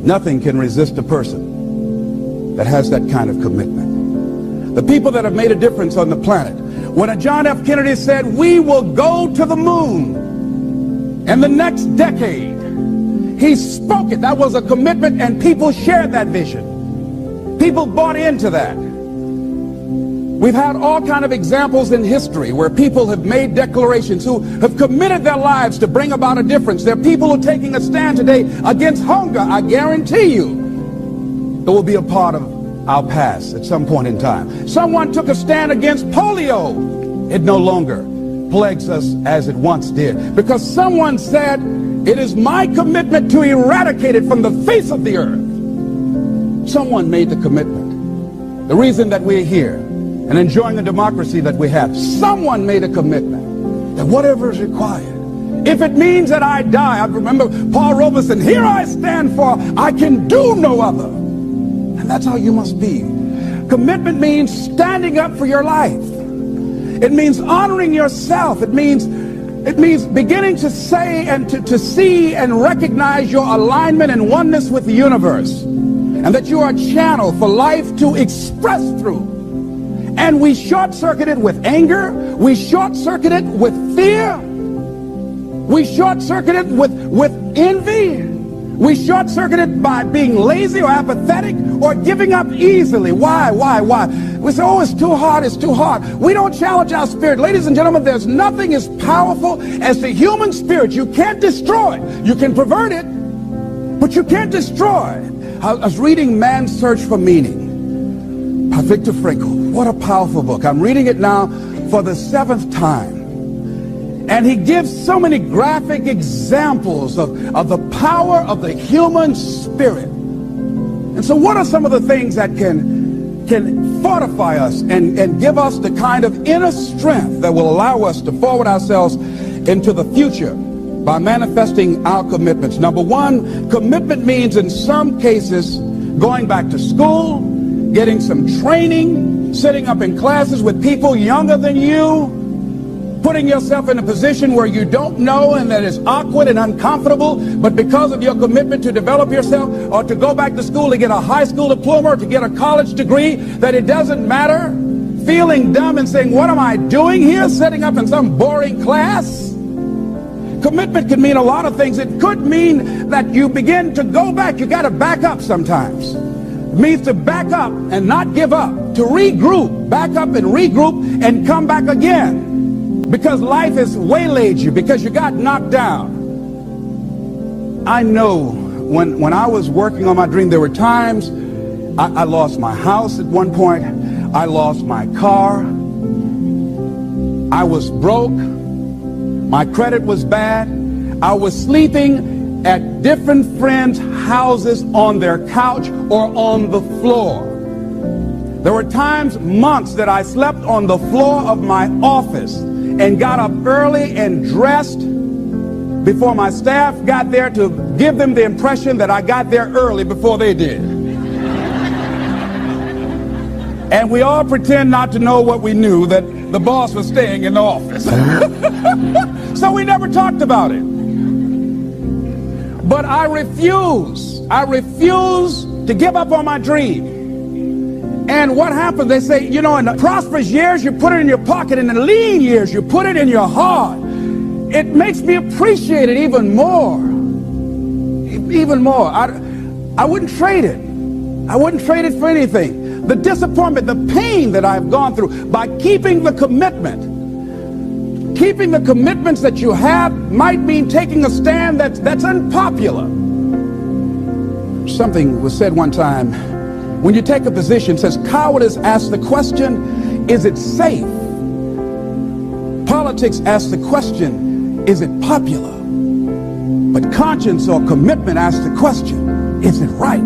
Nothing can resist a person that has that kind of commitment. The people that have made a difference on the planet. When a John F. Kennedy said, we will go to the moon in the next decade, he spoke it. That was a commitment, and people shared that vision. People bought into that. We've had all kind of examples in history where people have made declarations, who have committed their lives to bring about a difference. There are people who are taking a stand today against hunger. I guarantee you it will be a part of our past at some point in time. Someone took a stand against polio. It no longer plagues us as it once did, because someone said, it is my commitment to eradicate it from the face of the earth. Someone made the commitment. The reason that we're here and enjoying the democracy that we have, someone made a commitment that whatever is required, if it means that I die. I remember Paul Robeson, here I stand, for I can do no other. And that's how you must be. Commitment means standing up for your life. It means honoring yourself. It means beginning to say and to see and recognize your alignment and oneness with the universe, and that you are a channel for life to express through. And we short-circuit it with anger. We short-circuit it with fear. We short-circuit it with envy. We short-circuit it by being lazy or apathetic or giving up easily. Why? We say, oh, it's too hard, it's too hard. We don't challenge our spirit. Ladies and gentlemen, there's nothing as powerful as the human spirit. You can't destroy it. You can pervert it, but you can't destroy it. I was reading Man's Search for Meaning by Viktor Frankl. What a powerful book. I'm reading it now for the 7th time. And he gives so many graphic examples of the power of the human spirit. And so what are some of the things that can fortify us and give us the kind of inner strength that will allow us to forward ourselves into the future by manifesting our commitments? Number one, commitment means in some cases going back to school, getting some training, sitting up in classes with people younger than you, putting yourself in a position where you don't know and that is awkward and uncomfortable, but because of your commitment to develop yourself, or to go back to school to get a high school diploma or to get a college degree, that it doesn't matter, feeling dumb and saying, what am I doing here, sitting up in some boring class? Commitment can mean a lot of things. It could mean that you begin to go back. You got to back up sometimes. It means to back up and not give up, to regroup, back up and regroup and come back again. Because life has waylaid you, because you got knocked down. I know when I was working on my dream, there were times I lost my house at one point. I lost my car. I was broke. My credit was bad. I was sleeping at different friends' houses on their couch or on the floor. There were times, months, that I slept on the floor of my office and got up early and dressed before my staff got there, to give them the impression that I got there early before they did. And we all pretend not to know what we knew, that the boss was staying in the office. So we never talked about it. But I refuse to give up on my dream. And what happens? They say, you know, in the prosperous years, you put it in your pocket. In the lean years, you put it in your heart. It makes me appreciate it even more. Even more. I wouldn't trade it. I wouldn't trade it for anything. The disappointment, the pain that I've gone through by keeping the commitment. Keeping the commitments that you have might mean taking a stand that's unpopular. Something was said one time. When you take a position, it says cowardice asks the question, is it safe? Politics asks the question, is it popular? But conscience or commitment asks the question, is it right?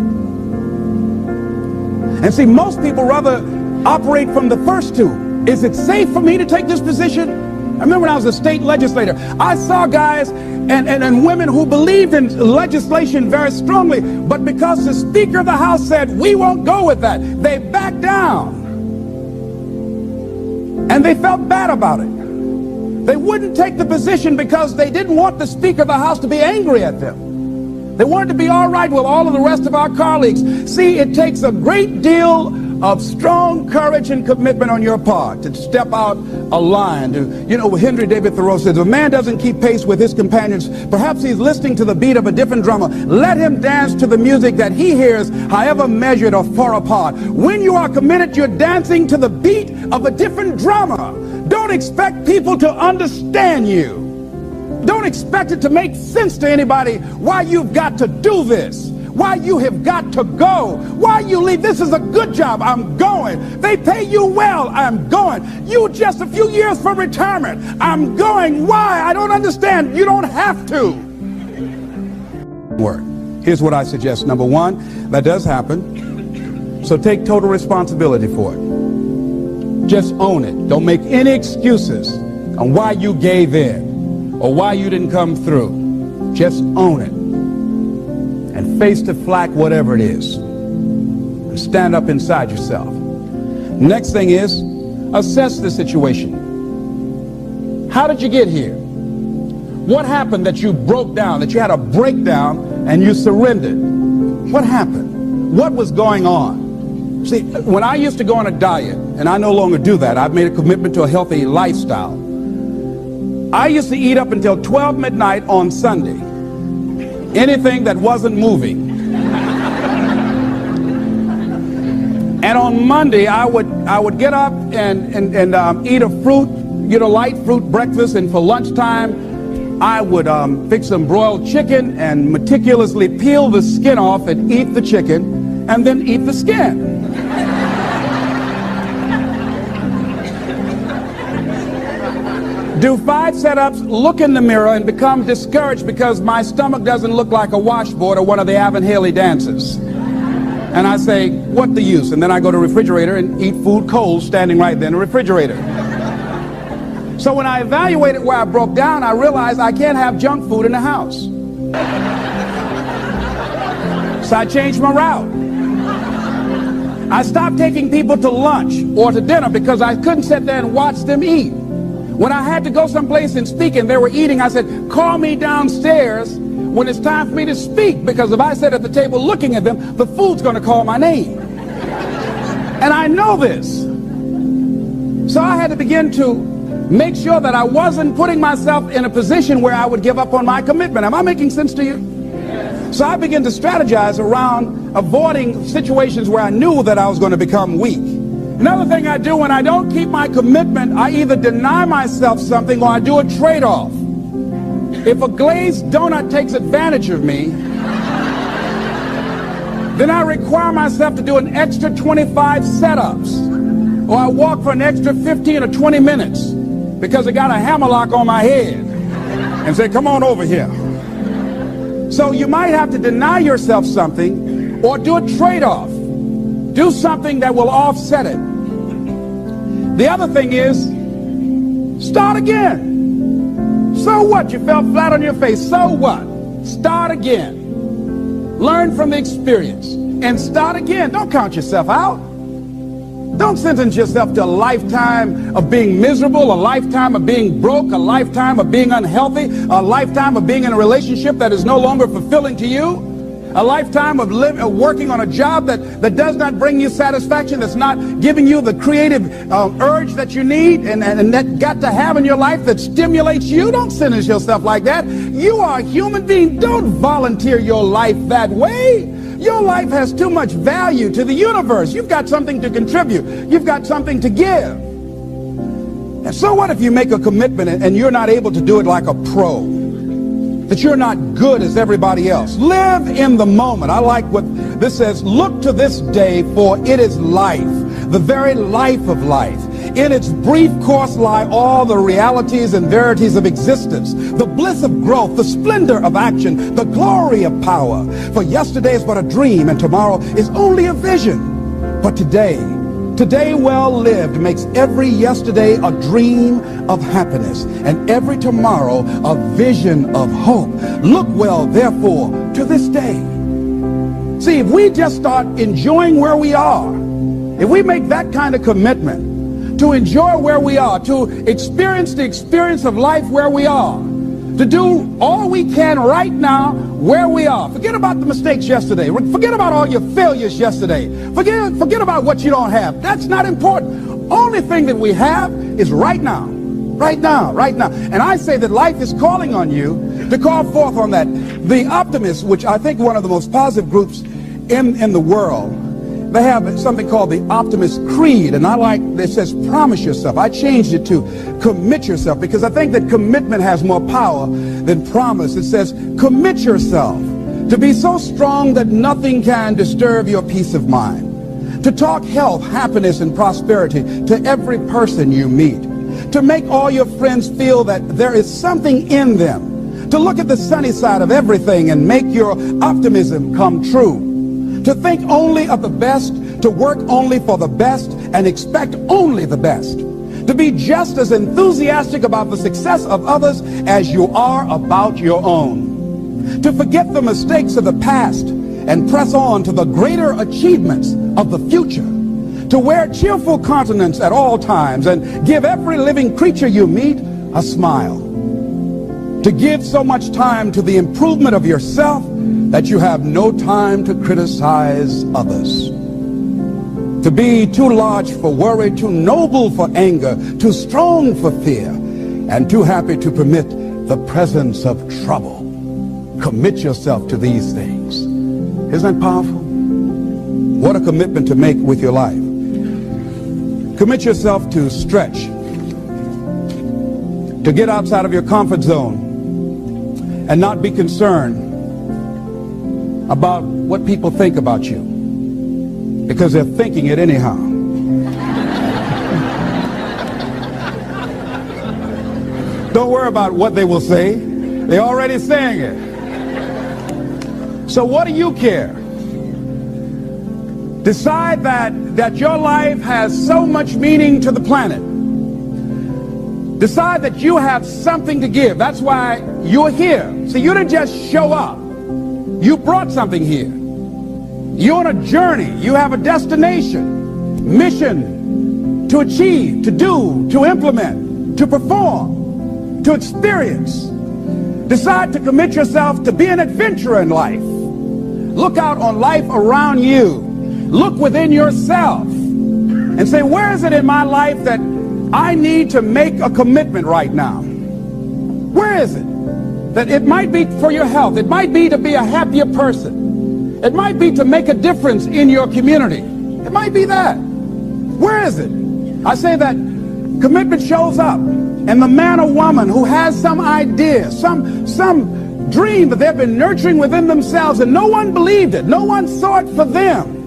And see, most people rather operate from the first two. Is it safe for me to take this position? I remember when I was a state legislator, I saw guys and women who believed in legislation very strongly, but because the Speaker of the House said, we won't go with that, they backed down. And they felt bad about it. They wouldn't take the position because they didn't want the Speaker of the House to be angry at them. They wanted to be all right with all of the rest of our colleagues. See, it takes a great deal of strong courage and commitment on your part to step out a line. Henry David Thoreau says, if a man doesn't keep pace with his companions, perhaps he's listening to the beat of a different drummer. Let him dance to the music that he hears, however measured or far apart. When you are committed, you're dancing to the beat of a different drummer. Don't expect people to understand you. Don't expect it to make sense to anybody why you've got to do this, why you have got to go, why you leave. This is a good job. I'm going. They pay you well. I'm going. You just a few years from retirement. I'm going. Why? I don't understand. You don't have to. Here's what I suggest. Number one, that does happen. So take total responsibility for it. Just own it. Don't make any excuses on why you gave in or why you didn't come through. Just own it and face the flak, whatever it is, and stand up inside yourself. Next thing is, assess the situation. How did you get here? What happened that you broke down, that you had a breakdown and you surrendered? What happened? What was going on? See, when I used to go on a diet, and I no longer do that, I've made a commitment to a healthy lifestyle. I used to eat up until 12 midnight on Sunday. Anything that wasn't moving. And on Monday, I would get up and eat a fruit, light fruit breakfast, and for lunchtime, I would fix some broiled chicken and meticulously peel the skin off and eat the chicken, and then eat the skin. Do 5 setups, look in the mirror, and become discouraged because my stomach doesn't look like a washboard or one of the Avon Haley dances. And I say, what the use? And then I go to the refrigerator and eat food cold standing right there in the refrigerator. So when I evaluated where I broke down, I realized I can't have junk food in the house. So I changed my route. I stopped taking people to lunch or to dinner because I couldn't sit there and watch them eat. When I had to go someplace and speak and they were eating, I said, call me downstairs when it's time for me to speak, because if I sit at the table looking at them, the food's going to call my name. And I know this. So I had to begin to make sure that I wasn't putting myself in a position where I would give up on my commitment. Am I making sense to you? So I began to strategize around avoiding situations where I knew that I was going to become weak. Another thing I do when I don't keep my commitment, I either deny myself something or I do a trade-off. If a glazed donut takes advantage of me, then I require myself to do an extra 25 setups, or I walk for an extra 15 or 20 minutes because I got a hammerlock on my head and say, come on over here. So you might have to deny yourself something or do a trade-off. Do something that will offset it. The other thing is, start again. So what? You fell flat on your face. So what? Start again. Learn from the experience and start again. Don't count yourself out. Don't sentence yourself to a lifetime of being miserable, a lifetime of being broke, a lifetime of being unhealthy, a lifetime of being in a relationship that is no longer fulfilling to you. A lifetime of working on a job that does not bring you satisfaction, that's not giving you the creative urge that you need and that got to have in your life that stimulates you. Don't sentence yourself like that. You are a human being. Don't volunteer your life that way. Your life has too much value to the universe. You've got something to contribute. You've got something to give. And so what if you make a commitment and you're not able to do it like a pro? That you're not good as everybody else. Live in the moment. I like what this says. Look to this day, for it is life, the very life of life. In its brief course lie all the realities and verities of existence, the bliss of growth, the splendor of action, the glory of power. For yesterday is but a dream, and tomorrow is only a vision. But today well lived makes every yesterday a dream of happiness, and every tomorrow a vision of hope. Look well, therefore, to this day. See, if we just start enjoying where we are, if we make that kind of commitment to enjoy where we are, to experience the experience of life where we are, to do all we can right now where we are. Forget about the mistakes yesterday. Forget about all your failures yesterday. Forget about what you don't have. That's not important. Only thing that we have is right now. Right now, right now. And I say that life is calling on you to call forth on that. The optimists, which I think one of the most positive groups in the world, they have something called the Optimist Creed, and I like, it says promise yourself. I changed it to commit yourself, because I think that commitment has more power than promise. It says commit yourself to be so strong that nothing can disturb your peace of mind, to talk health, happiness, and prosperity to every person you meet, to make all your friends feel that there is something in them, to look at the sunny side of everything and make your optimism come true, to think only of the best, to work only for the best, and expect only the best, to be just as enthusiastic about the success of others as you are about your own, to forget the mistakes of the past and press on to the greater achievements of the future, to wear cheerful countenance at all times and give every living creature you meet a smile, to give so much time to the improvement of yourself that you have no time to criticize others, to be too large for worry, too noble for anger, too strong for fear, and too happy to permit the presence of trouble. Commit yourself to these things. Isn't that powerful? What a commitment to make with your life. Commit yourself to stretch, to get outside of your comfort zone and not be concerned about what people think about you, because they're thinking it anyhow. Don't worry about what they will say. They're already saying it. So what do you care? Decide that your life has so much meaning to the planet. Decide that you have something to give. That's why you're here. So you didn't just show up. You brought something here. You're on a journey. You have a destination, mission to achieve, to do, to implement, to perform, to experience. Decide to commit yourself to be an adventurer in life. Look out on life around you. Look within yourself and say, where is it in my life that I need to make a commitment right now? Where is it? That it might be for your health. It might be to be a happier person. It might be to make a difference in your community. It might be that. Where is it? I say that commitment shows up, and the man or woman who has some idea, some dream that they've been nurturing within themselves, and no one believed it, no one saw it for them,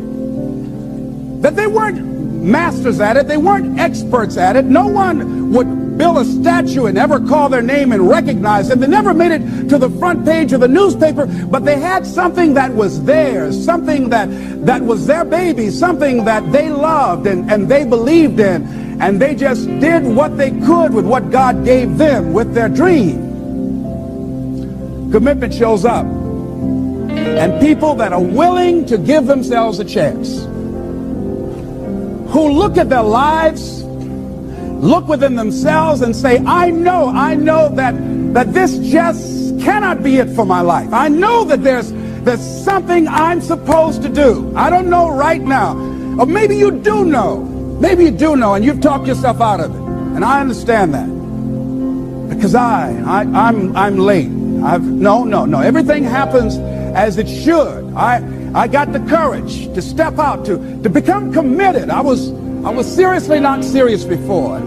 that they weren't masters at it, they weren't experts at it, no one would build a statue and never call their name and recognize them. They never made it to the front page of the newspaper, but they had something that was theirs, something that was their baby, something that they loved and they believed in, and they just did what they could with what God gave them with their dream. Commitment shows up, and people that are willing to give themselves a chance, who look at their lives, look within themselves and say, I know that this just cannot be it for my life. I know that there's something I'm supposed to do. I don't know right now. Or maybe you do know. Maybe you do know, and you've talked yourself out of it. And I understand that. Because I'm late. No. Everything happens as it should. I got the courage to step out, to become committed. I was seriously not serious before.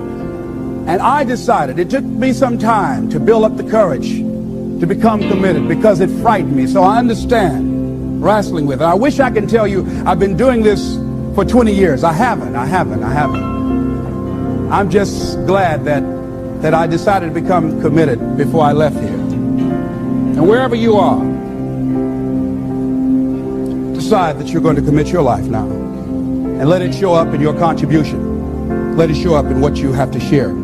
And I decided, it took me some time to build up the courage to become committed, because it frightened me. So I understand wrestling with it. I wish I could tell you I've been doing this for 20 years. I haven't. I'm just glad that I decided to become committed before I left here. And wherever you are, decide that you're going to commit your life now. And let it show up in your contribution. Let it show up in what you have to share.